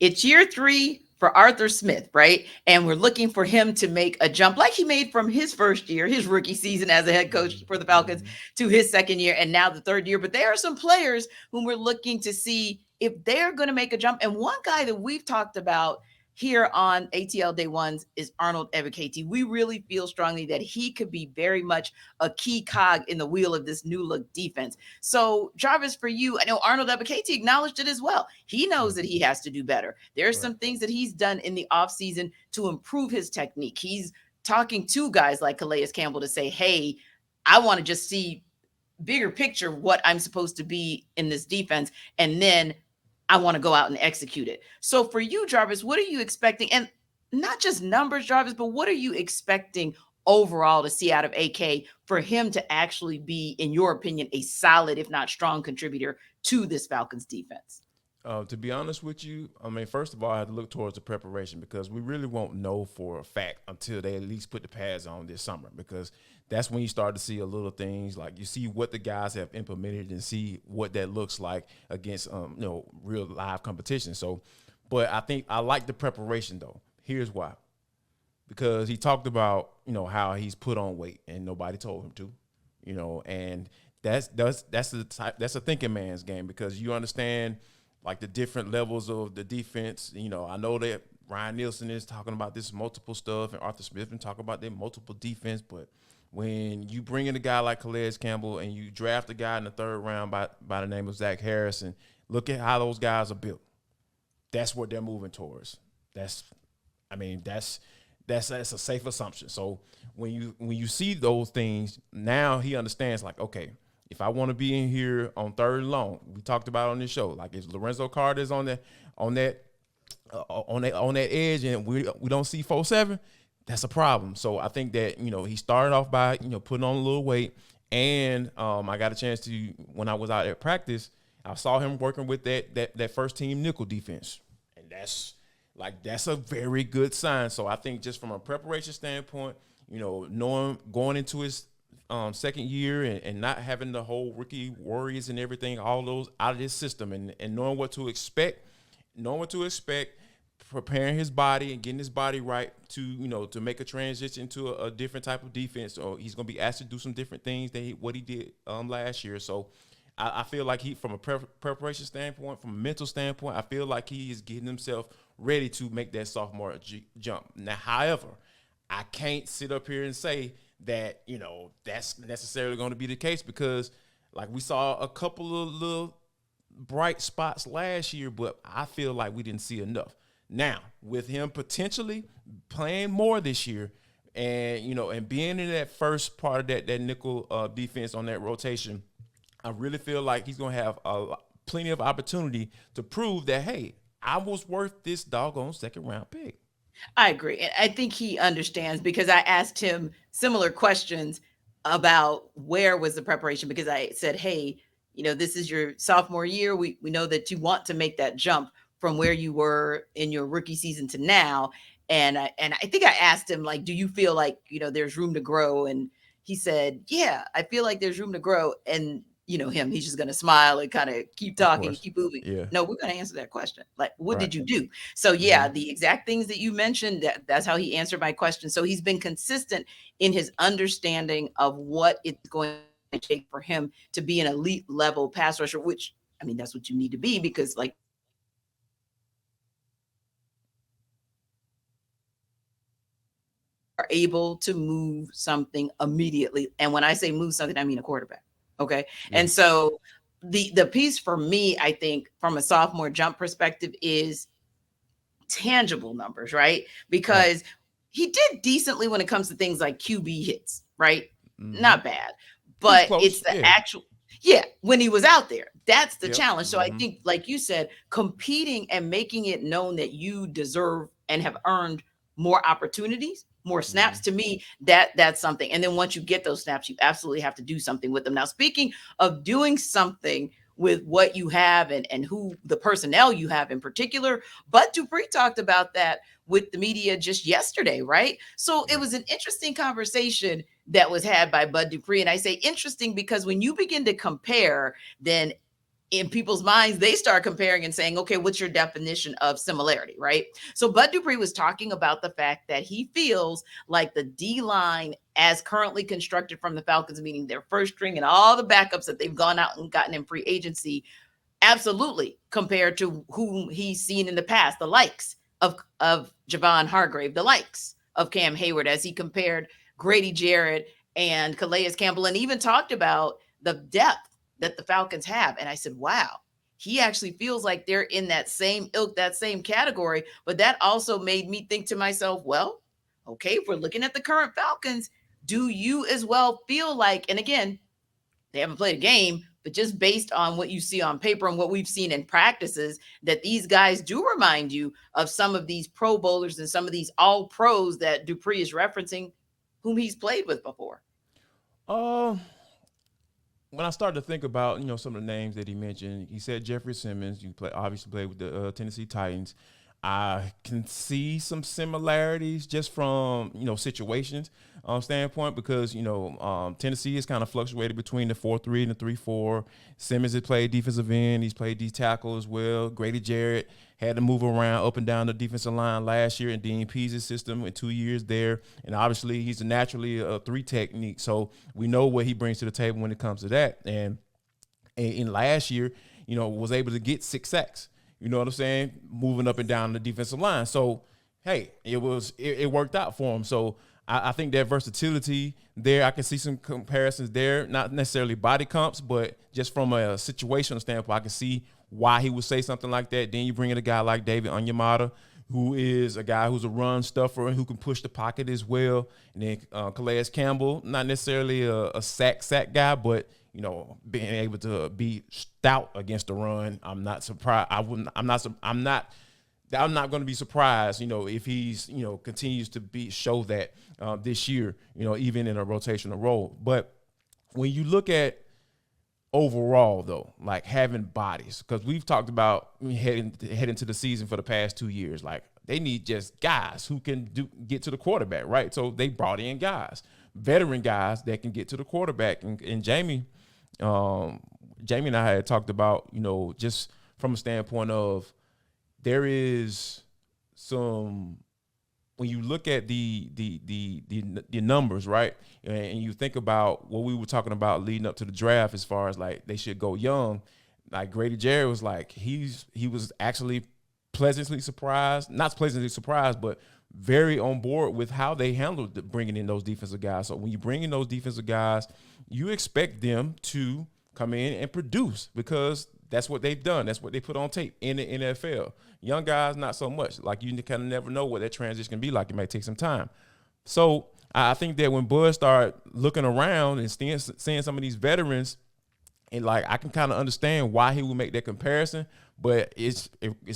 It's year 3 for Arthur Smith, right? And we're looking for him to make a jump like he made from his first year, his rookie season as a head coach for the Falcons, to his second year and now the third year. But there are some players whom we're looking to see if they're going to make a jump. And one guy that we've talked about here on ATL Day Ones is Arnold Ebiketie. We really feel strongly that he could be very much a key cog in the wheel of this new look defense. So, Jarvis, for you, I know Arnold Ebiketie acknowledged it as well. He knows that he has to do better. There are some things that he's done in the offseason to improve his technique. He's talking to guys like Calais Campbell to say, hey, I want to just see bigger picture what I'm supposed to be in this defense. And then I want to go out and execute it. So for you, Jarvis, what are you expecting? And not just numbers, Jarvis, but what are you expecting overall to see out of AK for him to actually be, in your opinion, a solid, if not strong contributor to this Falcons defense? To be honest with you, I mean, first of all, I have to look towards the preparation because we really won't know for a fact until they at least put the pads on this summer, because that's when you start to see a little things like you see what the guys have implemented and see what that looks like against, real live competition. So, but I think I like the preparation though. Here's why. Because he talked about, how he's put on weight and nobody told him to, and that's a thinking man's game, because you understand like the different levels of the defense. I know that Ryan Nielsen is talking about this multiple stuff and Arthur Smith been talking about their multiple defense, but when you bring in a guy like Calais Campbell and you draft a guy in the third round by the name of Zach Harrison, look at how those guys are built. That's what they're moving towards. That's a safe assumption. So when you see those things, now he understands like, okay, if I want to be in here on third and long, we talked about on this show, like if Lorenzo Carter is on that edge and we don't see 4-7, that's a problem. So I think that, he started off by, putting on a little weight. And I got a chance to, when I was out at practice, I saw him working with that first team nickel defense. And that's a very good sign. So I think just from a preparation standpoint, knowing going into his second year and not having the whole rookie worries and everything, all those out of his system, and knowing what to expect, preparing his body and getting his body right to make a transition to a different type of defense. Or he's going to be asked to do some different things what he did last year. So I feel like he, from a preparation standpoint, from a mental standpoint, I feel like he is getting himself ready to make that sophomore jump. Now, however, I can't sit up here and say that, that's necessarily going to be the case, because like we saw a couple of little bright spots last year, but I feel like we didn't see enough. Now, with him potentially playing more this year and, and being in that first part of that nickel defense on that rotation, I really feel like he's going to have plenty of opportunity to prove that, hey, I was worth this doggone second round pick. I agree. And I think he understands, because I asked him similar questions about where was the preparation, because I said, hey, this is your sophomore year. We know that you want to make that jump from where you were in your rookie season to now. And I think I asked him, like, do you feel like, there's room to grow? And he said, yeah, I feel like there's room to grow. And he's just going to smile and kind of keep talking, keep moving. Yeah. No, we're going to answer that question. Like, what did you do? So yeah, the exact things that you mentioned, that's how he answered my question. So he's been consistent in his understanding of what it's going to take for him to be an elite level pass rusher, which, I mean, that's what you need to be, because like, are able to move something immediately. And when I say move something, I mean a quarterback. Okay. Yeah. And so the piece for me, I think, from a sophomore jump perspective is tangible numbers, right? Because he did decently when it comes to things like QB hits, right? Mm-hmm. Not bad, but it's the actual, when he was out there, that's the challenge. So I think, like you said, competing and making it known that you deserve and have earned more opportunities, more snaps, to me, that's something. And then once you get those snaps, you absolutely have to do something with them. Now, speaking of doing something with what you have and who the personnel you have in particular, Bud Dupree talked about that with the media just yesterday, right? So it was an interesting conversation that was had by Bud Dupree. And I say interesting because when you begin to compare, then in people's minds, they start comparing and saying, okay, what's your definition of similarity, right? So Bud Dupree was talking about the fact that he feels like the D line, as currently constructed from the Falcons, meaning their first string and all the backups that they've gone out and gotten in free agency, absolutely compared to whom he's seen in the past, the likes of Javon Hargrave, the likes of Cam Hayward, as he compared Grady Jarrett and Calais Campbell, and even talked about the depth that the Falcons have. And I said, wow, he actually feels like they're in that same ilk, that same category. But that also made me think to myself, well, okay, if we're looking at the current Falcons, do you as well feel like, and again, they haven't played a game, but just based on what you see on paper and what we've seen in practices, that these guys do remind you of some of these Pro Bowlers and some of these all pros that Dupree is referencing, whom he's played with before? Um, when I started to think about, some of the names that he mentioned, he said Jeffrey Simmons. Obviously played with the Tennessee Titans. I can see some similarities just from situations standpoint, because Tennessee has kind of fluctuated between the 4-3 and the 3-4. Simmons has played defensive end. He's played D tackle as well. Grady Jarrett had to move around up and down the defensive line last year in Dean Pease's system in 2 years there. And obviously he's naturally a three technique. So we know what he brings to the table when it comes to that. And in last year, was able to get 6 sacks. You know what I'm saying? Moving up and down the defensive line. So, hey, it worked out for him. So I think that versatility there, I can see some comparisons there, not necessarily body comps, but just from a situational standpoint, I can see why he would say something like that. Then you bring in a guy like David Onyemata, who is a guy who's a run stuffer and who can push the pocket as well. And then Calais Campbell, not necessarily a sack guy, but being able to be stout against the run. I'm not surprised. I'm not going to be surprised, if he's, continues to show that this year, even in a rotational role. But when you look at overall, though, like having bodies, because we've talked about heading to the season for the past 2 years, like they need just guys who can get to the quarterback, right? So they brought in guys, veteran guys that can get to the quarterback. And Jamie and I had talked about, just from a standpoint of there is some, when you look at the numbers, right, and you think about what we were talking about leading up to the draft, as far as like they should go young, like Grady Jarrett was like he was actually pleasantly surprised, not pleasantly surprised, but very on board with how they handled bringing in those defensive guys. So when you bring in those defensive guys, you expect them to come in and produce, because that's what they've done. That's what they put on tape in the NFL. Young guys, not so much. Like, you kind of never know what that transition can be like. It may take some time. So I think that when Bud started looking around and seeing some of these veterans, and like I can kind of understand why he would make that comparison, but it's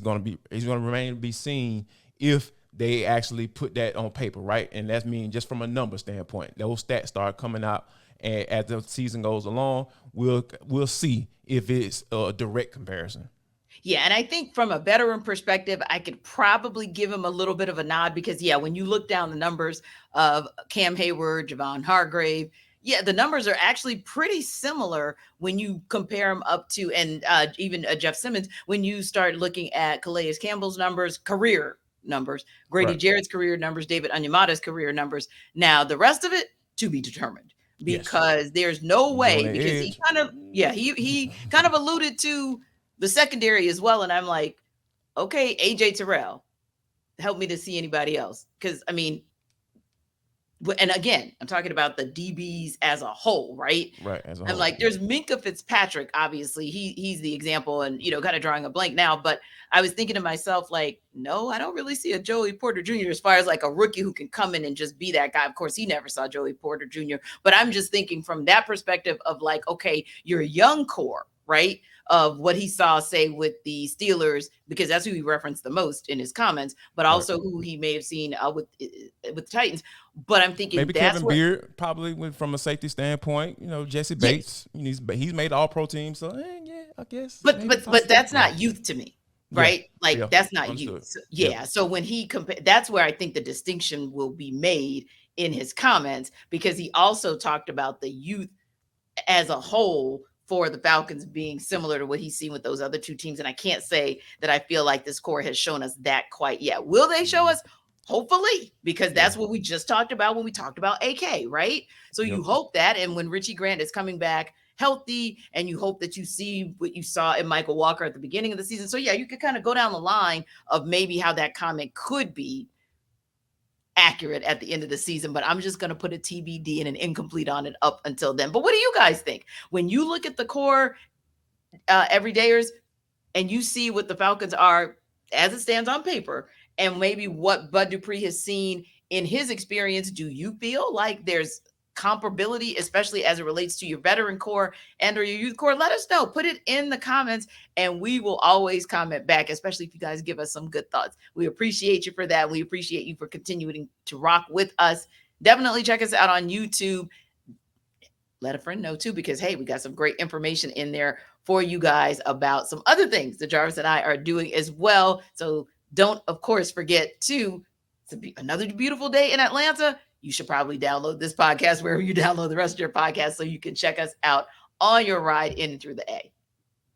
going to remain to be seen if they actually put that on paper, right? And that's mean just from a number standpoint. Those stats start coming out, and as the season goes along, we'll see if it's a direct comparison. Yeah, and I think from a veteran perspective, I could probably give him a little bit of a nod because, yeah, when you look down the numbers of Cam Hayward, Javon Hargrave, yeah, the numbers are actually pretty similar when you compare them up to, and even Jeff Simmons, when you start looking at Calais Campbell's numbers, career numbers, Grady Right. Jarrett's career numbers, David Onyemata's career numbers. Now, the rest of it to be determined. Yes. Because there's no He's on way, the because edge. he kind of alluded to the secondary as well. And I'm like, okay, AJ Terrell, help me to see anybody else. Because, I mean, and again, I'm talking about the DBs as a whole, right? Right. As a I'm whole. like, there's Minka Fitzpatrick, obviously. He's the example, and, kind of drawing a blank now. But I was thinking to myself, like, no, I don't really see a Joey Porter Jr. as far as like a rookie who can come in and just be that guy. Of course, he never saw Joey Porter Jr. But I'm just thinking from that perspective of like, okay, your young core, right? Of what he saw, say, with the Steelers, because that's who he referenced the most in his comments, but also who he may have seen with the Titans. But I'm thinking Maybe that's Kevin Beard probably went from a safety standpoint. Jesse Bates, he's made all pro teams, so yeah, I guess. But that's not youth to me, right? That's not Understood. youth. So, So when he that's where I think the distinction will be made in his comments, because he also talked about the youth as a whole for the Falcons being similar to what he's seen with those other two teams. And I can't say that I feel like this core has shown us that quite yet. Will they show us? Hopefully, because that's what we just talked about when we talked about AK, right? So you hope that. And when Richie Grant is coming back healthy, and you hope that you see what you saw in Michael Walker at the beginning of the season. So yeah, you could kind of go down the line of maybe how that comment could be accurate at the end of the season, but I'm just going to put a TBD and an incomplete on it up until then. But what do you guys think when you look at the core everydayers and you see what the Falcons are as it stands on paper, and maybe what Bud Dupree has seen in his experience? Do you feel like there's comparability, especially as it relates to your veteran core and or your youth core? Let us know. Put it in the comments, and we will always comment back, especially if you guys give us some good thoughts. We appreciate you for that. We appreciate you for continuing to rock with us. Definitely check us out on YouTube. Let a friend know too, because hey, we got some great information in there for you guys about some other things that Jarvis and I are doing as well. So don't, of course, forget to another beautiful day in Atlanta. You should probably download this podcast wherever you download the rest of your podcasts so you can check us out on your ride in and through the A.